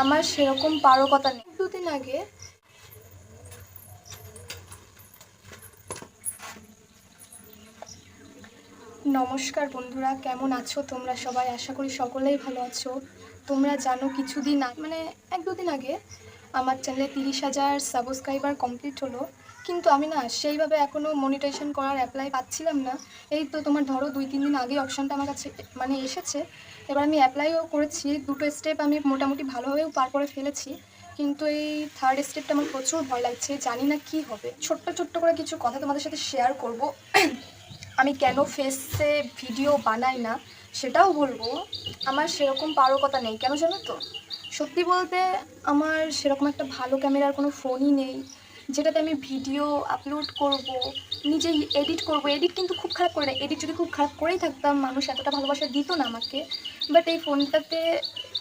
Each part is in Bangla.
আমার সেরকম পারকতা নেই। দুদিন আগে নমস্কার বন্ধুরা, কেমন আছো তোমরা সবাই? আশা করি সকলেই ভালো আছো। তোমরা জানো কিছুদিন মানে 1-2 দিন আগে আমার চ্যানেলে 30,000 সাবস্ক্রাইবার কমপ্লিট হলো, কিন্তু আমি না সেইভাবে এখনও মনিটাইজেশন করার অ্যাপ্লাই পাচ্ছিলাম না। এই তো তোমার ধরো 2-3 দিন আগে অপশানটা আমার কাছে মানে এসেছে। এবার আমি অ্যাপ্লাইও করেছি, 2টো স্টেপ আমি মোটামুটি ভালোভাবেও পার করে ফেলেছি, কিন্তু এই থার্ড স্টেপটা আমার প্রচুর ভয় লাগছে। জানি না কি হবে। ছোট্ট ছোট্ট করে কিছু কথা তোমাদের সাথে শেয়ার করব। আমি কেন ফেসে ভিডিও বানাই না সেটাও বলবো। আমার সেরকম পারকতা নেই, কেন জানো তো? সত্যি বলতে আমার সেরকম একটা ভালো ক্যামেরার কোনো ফোনই নেই যেটাতে আমি ভিডিও আপলোড করব, নিজেই এডিট করব। এডিট কিন্তু খুব খারাপ করে না, এডিট যদি খুব খারাপ করেই থাকতাম মানুষ এতটা ভালোবাসা দিত না আমাকে। বাট এই ফোনটাতে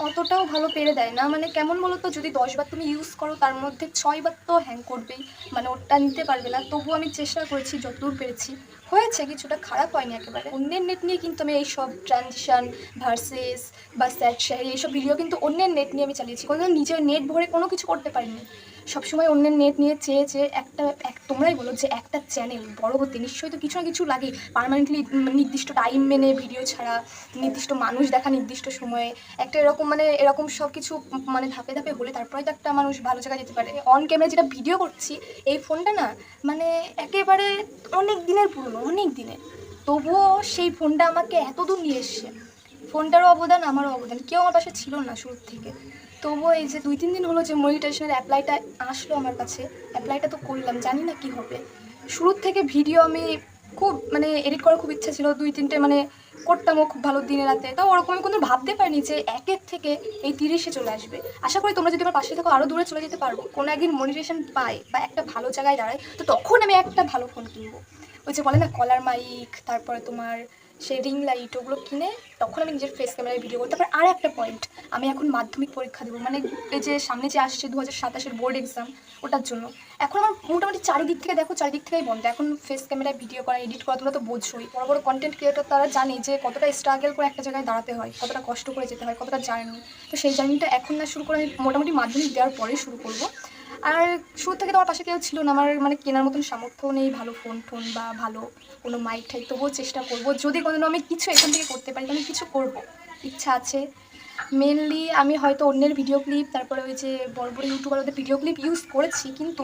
অতটাও ভালো পেরে দেয় না। মানে কেমন বলো তো, যদি 10 বার তুমি ইউজ করো তার মধ্যে 6 বার তো হ্যাং করবেই, মানে ওটা নিতে পারবে না। তবুও আমি চেষ্টা করেছি যতদূর পেরেছি, হয়েছে, কিছুটা খারাপ হয়নি একেবারে। অন্যের নেট নিয়ে কিন্তু আমি এইসব ট্রানজিশন ভার্সেস বা স্যাড শাড়ি এইসব ভিডিও কিন্তু অন্যের নেট নিয়ে আমি চালিয়েছি, কোনো নিজের নেট ভরে কোনো কিছু করতে পারিনি। সবসময় অন্যের নেট নিয়ে চেয়ে চেয়ে তোমরাই বলো যে একটা চ্যানেল বড় হতে নিশ্চয়ই তো কিছু না কিছু লাগে। পার্মানেন্টলি নির্দিষ্ট টাইম মেনে ভিডিও ছাড়া, নির্দিষ্ট মানুষ দেখা নির্দিষ্ট সময়ে, একটা এরকম মানে এরকম সব কিছু মানে ধাপে ধাপে হলে তারপরে তো একটা মানুষ ভালো জায়গায় যেতে পারে। অন ক্যামেরা যেটা ভিডিও করছি এই ফোনটা না মানে একেবারে অনেক দিনের পুরনো, অনেক দিনের, তবুও সেই ফোনটা আমাকে এত দূর নিয়ে এসছে। ফোনটারও অবদান, আমারও অবদান, কেউ আমার পাশে ছিল না শুরুর থেকে। তবুও এই যে 2-3 দিন হলো যে মনিটাইজেশনের অ্যাপ্লাইটা আসলো আমার কাছে, অ্যাপ্লাইটা তো করলাম, জানি না কি হবে। শুরুর থেকে ভিডিও আমি খুব মানে এডিট করার খুব ইচ্ছা ছিল, 2-3টে মানে করতামও খুব ভালো দিনে রাতে। তাও ওরকম আমি কোনো ভাবতে পারিনি যে 1-এর থেকে এই 30-এ চলে আসবে। আশা করি তোমরা যদি আমার পাশে থাকো আরও দূরে চলে যেতে পারবো। কোনো একদিন মনিটাইজেশন পাই বা একটা ভালো জায়গায় দাঁড়াই, তো তখন আমি একটা ভালো ফোন কিনবো। ওই যে বলে না কলার মাইক, তারপরে তোমার সেই রিং লাইট, ওগুলো কিনে তখন আমি নিজের ফেস ক্যামেরায় ভিডিও করতে। তারপরে আর একটা পয়েন্ট, আমি এখন মাধ্যমিক পরীক্ষা দেবো, মানে এই যে সামনে যে আসছে 2027-এর বোর্ড এক্সাম, ওটার জন্য এখন আমার মোটামুটি চারিদিক থেকে দেখো, চারিদিক থেকেই বন্ধ এখন ফেস ক্যামেরায় ভিডিও করা, এডিট করা। তোমরা তো বোঝোই, বড় বড় কন্টেন্ট ক্রিয়েটর তারা জানে যে কতটা স্ট্রাগল করে একটা জায়গায় দাঁড়াতে হয়, কতটা কষ্ট করে যেতে হয়, কতটা জার্নি। তো সেই জার্নিটা এখন না শুরু করে আমি মোটামুটি মাধ্যমিক দেওয়ার পরেই শুরু করবো। আর শুরু থেকে তো আমার পাশে কেউ ছিল না, আমার মানে কেনার মতন সামর্থ্য নেই ভালো ফোন টোন বা ভালো কোনো মাইক ঠাইক। তবুও চেষ্টা করবো, যদি কোনো আমি কিছু এখান থেকে করতে পারি আমি কিছু করব, ইচ্ছা আছে। মেনলি আমি হয়তো অন্যের ভিডিও ক্লিপ, তারপরে ওই যে বড় বড় ইউটিউবার ওদের ভিডিও ক্লিপ ইউজ করেছি, কিন্তু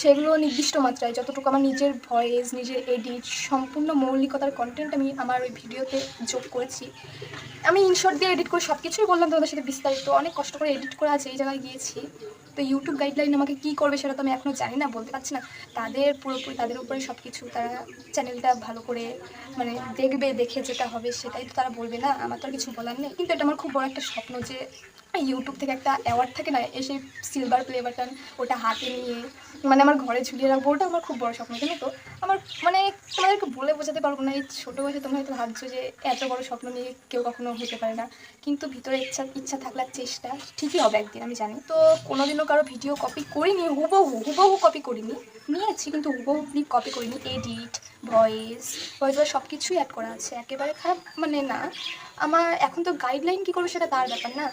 সেগুলো নির্দিষ্ট মাত্রায়, যতটুকু আমার নিজের ভয়েস, নিজের এডিট, সম্পূর্ণ মৌলিকতার কন্টেন্ট আমি আমার ওই ভিডিওতে যোগ করেছি। আমি ইনশর্ট দিয়ে এডিট করে সব কিছুই বললাম তোমাদের সাথে বিস্তারিত, অনেক কষ্ট করে এডিট করে আজ এই জায়গায় গিয়েছি। তো ইউটিউব গাইডলাইন আমাকে কী করবে সেটা তো আমি এখনও জানি না, বলতে পারছি না। তাদের পুরোপুরি তাদের উপরে সব কিছু, তারা চ্যানেলটা ভালো করে মানে দেখবে, দেখে যেটা হবে সেটাই তো তারা বলবে, না আমার তো আর কিছু বলার নেই। কিন্তু এটা আমার খুব বড় একটা স্বপ্ন যে ইউটিউব থেকে একটা অ্যাওয়ার্ড থাকে না, এসে সিলভার প্লে বাটন, ওটা হাতে নিয়ে মানে আমার ঘরে ঝুলিয়ে রাখবো, ওটা আমার খুব বড় স্বপ্ন। জানো তো আমার মানে তোমাদেরকে বলে বোঝাতে পারবো না। এই ছোটো বয়সে তোমরা হয়তো ভাবছো যে এত বড় স্বপ্ন নিয়ে কেউ কখনো হতে পারে না, কিন্তু ভিতরে ইচ্ছা ইচ্ছা থাকলে চেষ্টা ঠিকই হবে একদিন, আমি জানি। তো কোনোদিনও কারো ভিডিও কপি করিনি, হুবহু কপি করিনি, নিয়েছি কিন্তু হুবহু ক্লিপ কপি করিনি। এডিট, ভয়েস সব কিছুই অ্যাড করা আছে, একেবারে খারাপ মানে না। আমার এখন তো গাইডলাইন কী করবো সেটা তার ব্যাপার না।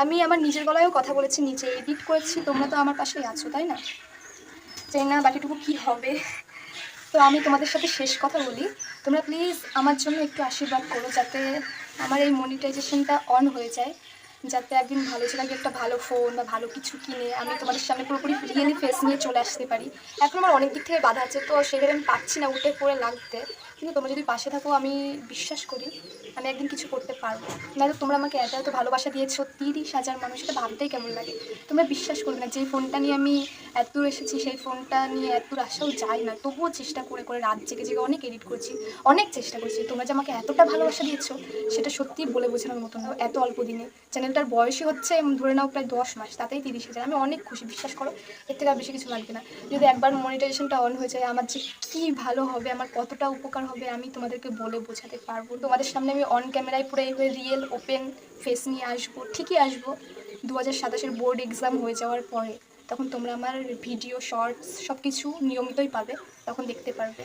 আমি আমার নিজের গলায়ও কথা বলেছি, নিজে এডিট করেছি, তোমরা তো আমার পাশেই আছো, তাই না? জানি না বাকিটুকু কী হবে। তো আমি তোমাদের সাথে শেষ কথা বলি, তোমরা প্লিজ আমার জন্য একটু আশীর্বাদ করো যাতে আমার এই মনিটাইজেশনটা অন হয়ে যায়, যাতে একদিন ভালো জায়গায় একটা ভালো ফোন বা ভালো কিছু কিনে আমি তোমাদের সামনে পুরোপুরি রিয়েলি ফেস নিয়ে চলে আসতে পারি। এখন আমার অনেক দিক থেকে বাধা আছে, তো সেগুলো আমি পাচ্ছি না উঠে পড়ে লাগতে, কিন্তু তোমরা যদি পাশে থাকো আমি বিশ্বাস করি আমি একদিন কিছু করতে পারবো। নাহলে তোমরা আমাকে এত এত ভালোবাসা দিয়েছো, 30,000 মানুষ, এটা ভাবতেই কেমন লাগে। তোমরা বিশ্বাস করবে না, যেই ফোনটা নিয়ে আমি এত দূর এসেছি সেই ফোনটা নিয়ে এত দূর আসাও যায় না, তবুও চেষ্টা করে করে রাত জেগে জেগে অনেক এডিট করছি, অনেক চেষ্টা করছি। তোমরা যে আমাকে এতটা ভালোবাসা দিয়েছো সেটা সত্যিই বলে বোঝানোর মতো না। এত অল্প দিনে চ্যানেলটার বয়সই হচ্ছে ধরে নাও প্রায় 10 মাস, তাতেই 30,000, আমি অনেক খুশি, বিশ্বাস করো। এর থেকে আর বেশি কিছু লাগবে না। যদি একবার মনিটাইজেশনটা অন হয়ে যায় আমার যে কী ভালো হবে, আমার কতটা উপকার হবে আমি তোমাদেরকে বলে বোঝাতে পারবো। তোমাদের সামনে আমি অন ক্যামেরায় পুরো এইভাবে রিয়েল ওপেন ফেস নিয়ে আসবো, ঠিকই আসবো 2027-এর বোর্ড এক্সাম হয়ে যাওয়ার পরে। তখন তোমরা আমার ভিডিও শর্টস সব কিছু নিয়মিতই পাবে, তখন দেখতে পারবে।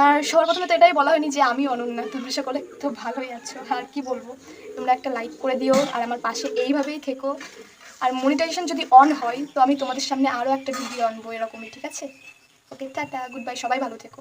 আর সবার প্রথমে তো এটাই বলা হয়নি যে আমি অনন্যা, তোমরা সকলে তো ভালোই আছো। আর কি বলবো, তোমরা একটা লাইক করে দিও আর আমার পাশে এইভাবেই থেকো। আর মনিটাইজেশন যদি অন হয় তো আমি তোমাদের সামনে আরও একটা ভিডিও আনবো এরকমই, ঠিক আছে? ওকে, টাটা, গুড বাই, সবাই ভালো থেকো।